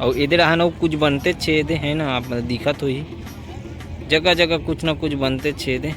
और इधर है ना कुछ बनते छेदे हैं ना, आप दिखत हुई जगह जगह कुछ ना कुछ बनते छेदे,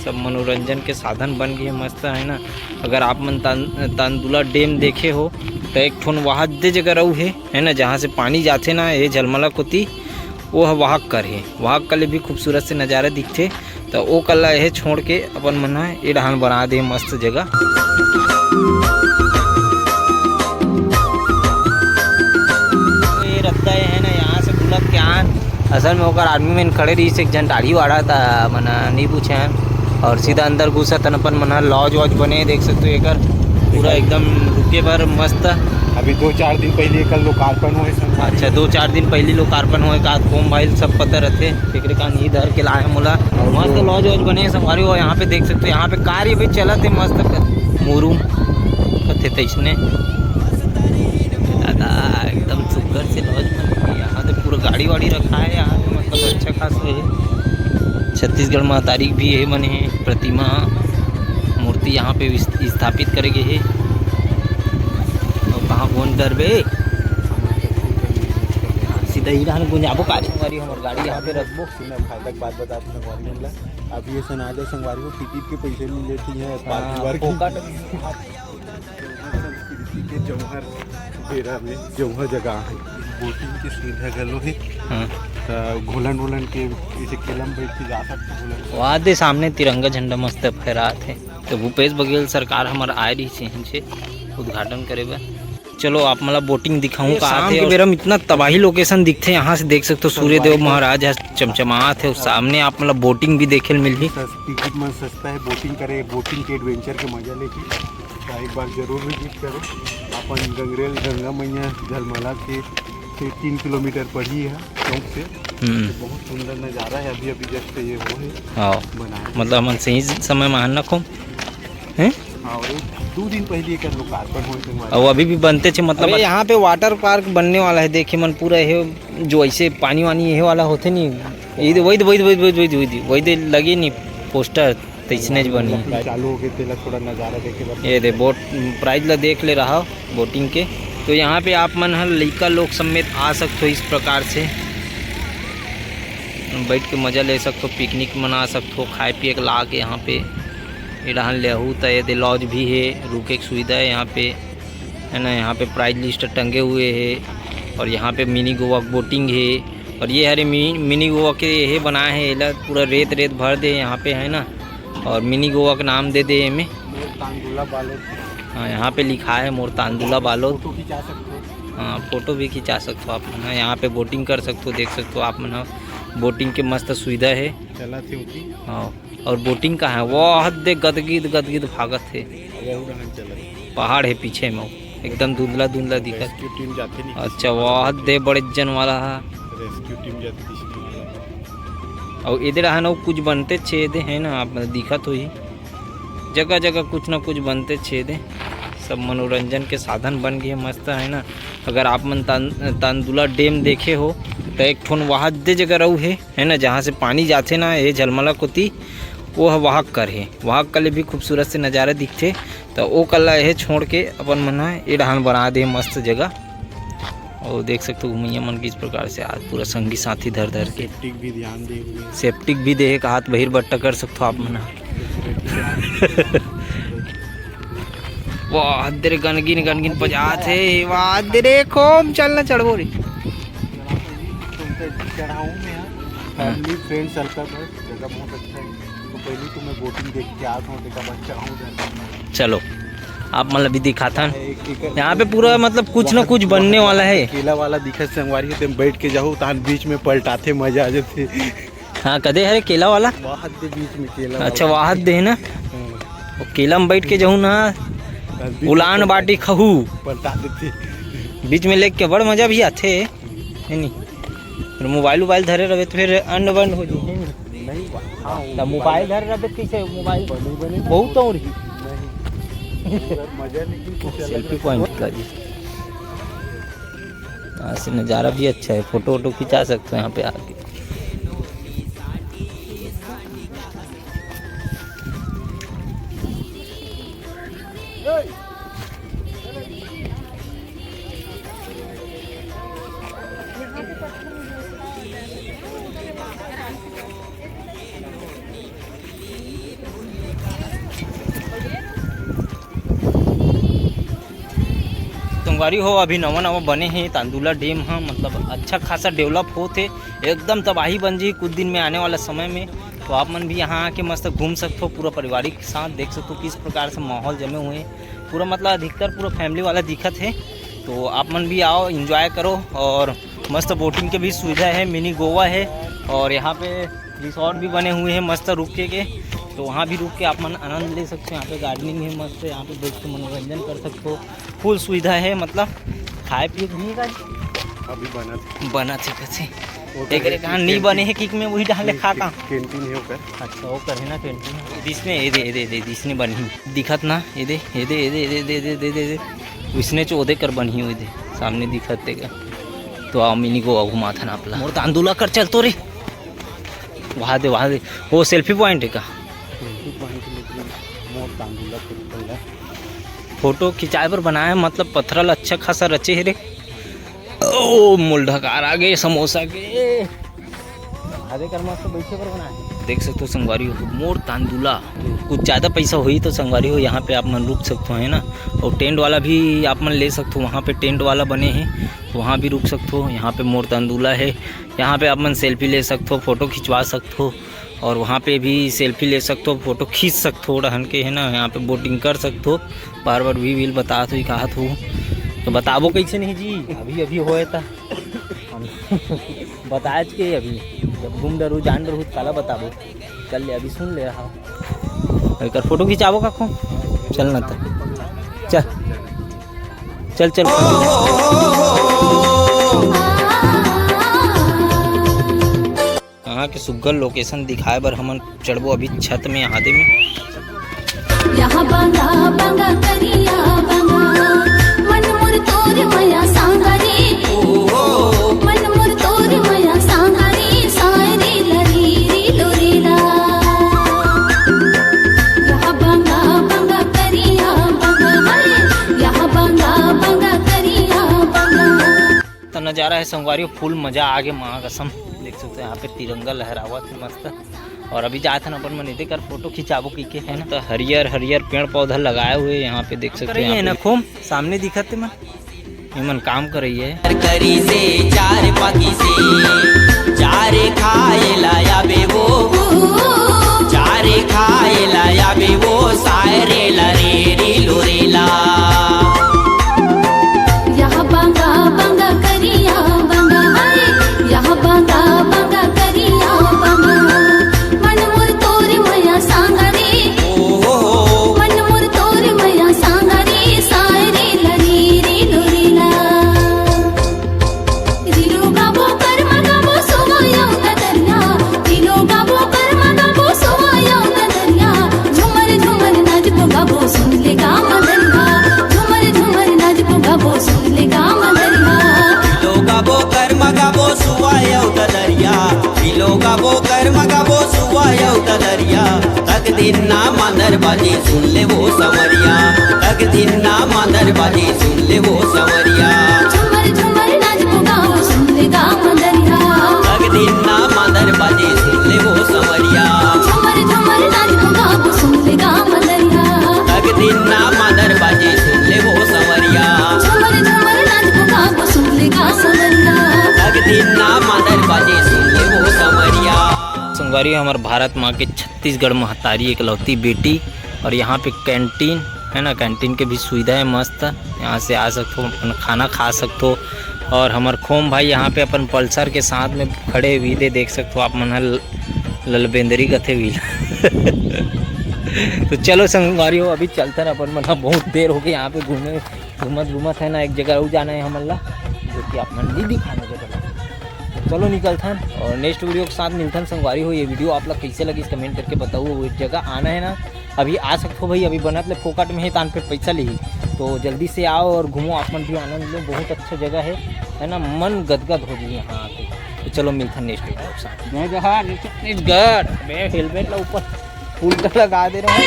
सब मनोरंजन के साधन बन गए मस्त है ना। अगर आप मन तांदुला डैम देखे हो तो एक ठोन वहाँ दे जगह रहू है ना, जहाँ से पानी जाते ना ये झलमला कोती, वो वहाँ कर है, वहाँ कल भी खूबसूरत से नज़ारा दिखते। तो वो कल यह छोड़ के अपन मन ये डहान बना दे मस्त जगह। ये रद्दा है ना, यहाँ से बुलक के आन असल में होकर आदमी में खड़े रही से एक जन दाढ़ी वाड़ा था मना नहीं पूछे हैं, और सीधा अंदर घुसा तन अपन मना लॉज वॉज बने देख सकते हो, एक पूरा एकदम रुके भर मस्त। अभी 2-4 दिन पहले कल लोकार्पण हुए। अच्छा 2-4 दिन पहले लोकार्पण हुए का फोम भाई सब पता रहते फिक्र का नहीं धर के लाए मोला। मस्त लॉज वॉज बने संगवारी हो, यहाँ पे देख सकते हो, यहाँ पे कार्य भी चला थे मस्त मुरूम थे तैसने दादा एकदम सुगर से लॉज बने। यहाँ तो पूरा गाड़ी वाड़ी रखा है यहाँ पे, मतलब अच्छा खासा है। छत्तीसगढ़ में तारीख भी ये बने हैं, प्रतिमा मूर्ति यहाँ पे स्थापित करेंगे है। और कहाँ कौन कर बे सीधा ही रहने गुंजाबो काज हमारी हमारी गाड़ी यहाँ पे रखबो। फायदा बात बता संगवारी मिला अभी ये सुना दो संगवारी को टिकट के पैसे नहीं लेती है संस्कृति के जौहर डेरा में जौहर जगह है, बोटिंग की सुविधा गलो है। तो घोलन वोलन के जैसे केलम बैठ के जा सकते। वहाँ दे सामने तिरंगा झंडा मस्त फहरा थे। तो भूपेश बघेल सरकार हमारा आए रही से उद्घाटन करे बा। चलो आप मतलब बोटिंग दिखाऊं कहाँ थे, और मेरा इतना तबाही लोकेशन दिखते यहाँ से देख सकते हो, सूर्यदेव महाराज है चमचमात है उस सामने, आप मतलब बोटिंग भी देखे मिली। टिकट में सस्ता है, बोटिंग करे, बोटिंग के एडवेंचर के मजा लेके एक बार जरूर विजिट करो। अपन गंगरेल गंगा मैया झलमला के 3 किलोमीटर पड़ी है चौक से। बहुत सुंदर नज़ारा है, अभी अभी जस्ट ये वो है बनाया, मतलब हम सही समय में आना खूब हैं। हाँ 2 दिन पहले कर लोकार्पण हुए और अभी भी बनते थे, मतलब यहाँ पे वाटर पार्क बनने वाला है। देखिए मन पूरा ये जो ऐसे पानी वानी ये वाला होते नहीं, वही लगे नहीं पोस्टर तैसने बनी चालू हो गए, थोड़ा नज़ारा देखे। ये दे बोट प्राइज ला देख ले रहा बोटिंग के। तो यहाँ पे आप मन लड़का लोग समेत आ सकते हो, इस प्रकार से बैठ के मज़ा ले सकते हो, पिकनिक मना सकते हो, खाए पिए के ला के यहाँ पे इधर लेहू। तो ये लॉज भी है, रुके की सुविधा है यहाँ पे है ना। यहाँ पे प्राइज लिस्ट टंगे हुए है, और यहाँ पे मिनी गोवा बोटिंग है। और ये हरे मिनी गोवा के ये बनाए हैं, ये पूरा रेत रेत भर दे यहाँ पे है ना, और मिनी गोवा का नाम दे दे हमें। हाँ यहाँ पे लिखा है मोर तांदुला बालोद। फोटो खिंचा सकते हो, हाँ फोटो भी खिंचा सकते हो आप ना। यहाँ पे बोटिंग कर सकते हो, देख सकते हो आप ना, बोटिंग के मस्त सुविधा है। चला थी हाँ और बोटिंग का है वो हद गदगिद भागत है, पहाड़ है पीछे में एकदम धुंधला धुंधला दिखत। टीम जाते नहीं। अच्छा वह हद बड़े जन वाला है, रेस्क्यू टीम जाती और इधर है ना कुछ बनते छेदे हैं ना, आप दिखत हुई जगह जगह कुछ ना कुछ बनते छेदे, सब मनोरंजन के साधन बन गए मस्त है ना। अगर आप मन तांदुला डैम देखे हो तो एक ठोन वहाँ दे जगह रहू है ना, जहाँ से पानी जाते ना ये झलमला कोती, वो वहाँ कर है, वहाँ कल भी खूबसूरत से नज़ारा दिखते। तो वो कल यह छोड़ के अपन मन ये डहान बना दे मस्त जगह। और देख सकते हो घुमैया मन की इस प्रकार से आज पूरा संगी साथी धर के सेफ्टिक भी ध्यान दे, सेफ्टिक भी दे का हाथ बहिर बट्टा कर सकते हो आप मना। वाह तेरे गनगिन पजात है, वाह तेरे खोम चलना चढ़ो रे चढ़ाऊँ में फैमिली फ्रेंड सर्कल है, जगह बहुत अच्छा है। तो पहले तो मैं बोटिंग देख के आता हूँ, देखा बच्चा हूँ। चलो आप मतलब भी दिखाता यहाँ पे पूरा मतलब कुछ ना कुछ बनने वाला है। केला वाला दिखा संगवारी होते बैठ के जाओ तो बीच में पलटाते मजा आ जाते। हाँ कदे है केला वाला वाहत दे बीच में केला। अच्छा वाहत दे है ना, केला में बैठ के जाऊँ ना, उलान बाटी खहू पलटा देते बीच में लेके बड़ मजा भी आते है नहीं। फिर मोबाइल धरे रहे तो फिर अंड बंद हो जाए नहीं। मोबाइल धरे रहे कैसे मोबाइल बहुत तो सेल्फी पॉइंट का जी यहाँ से नज़ारा भी अच्छा है, फोटो वोटो खिंचा सकते हो यहाँ पे आके। संगवारी हो अभी नवा नवा बने हैं तांदुला डैम हाँ, मतलब अच्छा खासा डेवलप होते एकदम तबाही बन जी कुछ दिन में आने वाला समय में। तो आप मन भी यहाँ आके मस्त घूम सकते हो पूरा परिवारिक के साथ, देख सकते हो किस प्रकार से माहौल जमे हुए हैं पूरा, मतलब अधिकतर पूरा फैमिली वाला दिखत है। तो आप मन भी आओ एंजॉय करो, और मस्त बोटिंग की भी सुविधा है, मिनी गोवा है, और यहाँ पे रिसोर्ट भी बने हुए हैं मस्त रुके के, तो वहाँ भी रुक के आप मन आनंद ले सकते हो। यहाँ पे गार्डनिंग है मस्त, यहाँ पे बैठ के मनोरंजन कर सकते हो, फुल सुविधा है, मतलब खाए पिए भी का अभी बना थे कैसे एक कहाँ नहीं बने हैं किक में वही डाले खा का कैंटीन है ऊपर। अच्छा वो करे ना कैंटीन इसने ये दे इसने बनी दिखत ना ये दे इसने चौदह कर बनी हुई दे सामने दिखत देगा। तो आओ मिनी गोवा घुमा था ना अपना मोर तांदुला कर चल तो रे वहाँ दे वो सेल्फी पॉइंट है का फोटो खिंचाए पर बनाया, मतलब पत्थरल अच्छा खासा रचे है रे। ओ मुलढकार आ गए समोसा के आधे कर मस्त बैठे पर बनाए, देख सकते हो संगवारी हो मोर तांदुला। कुछ ज़्यादा पैसा हुई तो संगवारी हो यहाँ पे आप मन रुक सकते हो है ना, और टेंट वाला भी आप मन ले सकते हो, वहाँ पे टेंट वाला बने हैं तो वहाँ भी रुक सकते हो। यहाँ पे मोर तांदुला है, यहाँ पे आप मन सेल्फी ले सकते हो, फ़ोटो खिंचवा सकते हो, और वहाँ पे भी सेल्फी ले सकते हो, फ़ोटो खींच सकते हो रहन के है ना। यहाँ पे बोटिंग कर सकते हो, बार बार भी बता तो ही कहा था तो बताबो कैसे नहीं जी अभी होए था बताए के अभी जब घूम डरू जान डरू काला बताबो चल ले अभी सुन ले रहा कर फोटो खिंचाबो का को चलना था चल यहाँ के सुग्घर लोकेशन दिखाए बर हमन चढ़बो अभी छत में आधे में। यहाँ बांगा बांगा करिया बांगा मन मोर तोर मया सांगारी मन मोर तोर मया सांगारी सारी लरी री लोरीला। यहाँ बांगा बांगा करिया बांगा यहाँ बांगा बांगा करिया बांगा। तो नज़ारा है संगवारी फुल मजा आ गया माँ कसम, देख सकते हो यहाँ पे तिरंगा लहरावा थे मस्त। और अभी जाए थे ना अपन मन कर फोटो खिंचाबो की है ना, तो हरियर पेड़ पौधा लगाए हुए यहाँ पे देख सकते हैं ना खूब सामने दिखते मन काम कर रही है करी से चार पाकी से चारे खाए लाया बे वो चारे खाए लाया बे वो सायरे लरे री लोरेला। यहाँ बांगा बांगा करिया बांगा यहाँ बांगा बांगा करिया बांगा मन मोर तोर मया सांगारी मन मोर तोर मया सांगारी सायरे लरी री लोरीला। रिलो गाबो कर मगाबो सोवाया दरिया रिलो गाबो कर मगाबो सोवाया दरिया झुमर झुमर नाच को गाबो सुन ले गा मदरिया झुमर झुमर नाच को गाबो सुन ले गा मदरिया। गाबो कर मगाबो सुवायो दरिया बिलो गाबो कर मगाबो सुवायो दरिया तक दिन ना मांदर बाजी सुन ले वो समरिया तक दिन ना मांदर बाजी सुन ले वो समरिया। झुमर झुमर नाच को गाओ सुन ले गा मदरिया तक दिन ना मांदर बाजी सुन ले वो समरिया। झुमर झुमर नाच को गाओ सुन ले गा मदरिया तक दिन ना मांदर बाजी सुन ले वो समरिया। झुमर झुमर नाच को गाओ सुन ले गा समरिया तक दिन ना मांदर बाजी सुन ले वो समरिया। संगवारी हमारे भारत माँ के छत्तीसगढ़ महतारी इकलौती बेटी, और यहाँ पे कैंटीन है ना, कैंटीन के भी सुविधा है मस्त, यहाँ से आ सकते हो अपन खाना खा सकते हो। और हमारे खोम भाई यहाँ पे अपन पल्सर के साथ में खड़े हुए थे, देख सकते हो आप मन ललबेंदरी कथे हुई तो चलो संगवारी हो अभी चलते ना अपन मन बहुत देर हो गई यहाँ पे घूमत है ना, एक जगह और जाना है हमला जो कि आप मन नहीं दिखाने जगह। चलो निकलते हैं और नेक्स्ट वीडियो के साथ मिलते हैं संगवारी हो। ये वीडियो आप लोग कैसे लगी कमेंट करके बताओ। वो जगह आना है ना, अभी आ सकते हो भाई, अभी बनत ले फोकट में है तान पे पैसा ली, तो जल्दी से आओ और घूमो, आप मन भी आनंद लो, बहुत अच्छा जगह है ना, मन गदगद हो जाए यहाँ आके। तो चलो मिलते हैं नेक्स्ट वीडियो के साथ। मैं जहाँ छत्तीसगढ़ मैं हेलमेट ला ऊपर फूल का लगा दे रहा हूँ।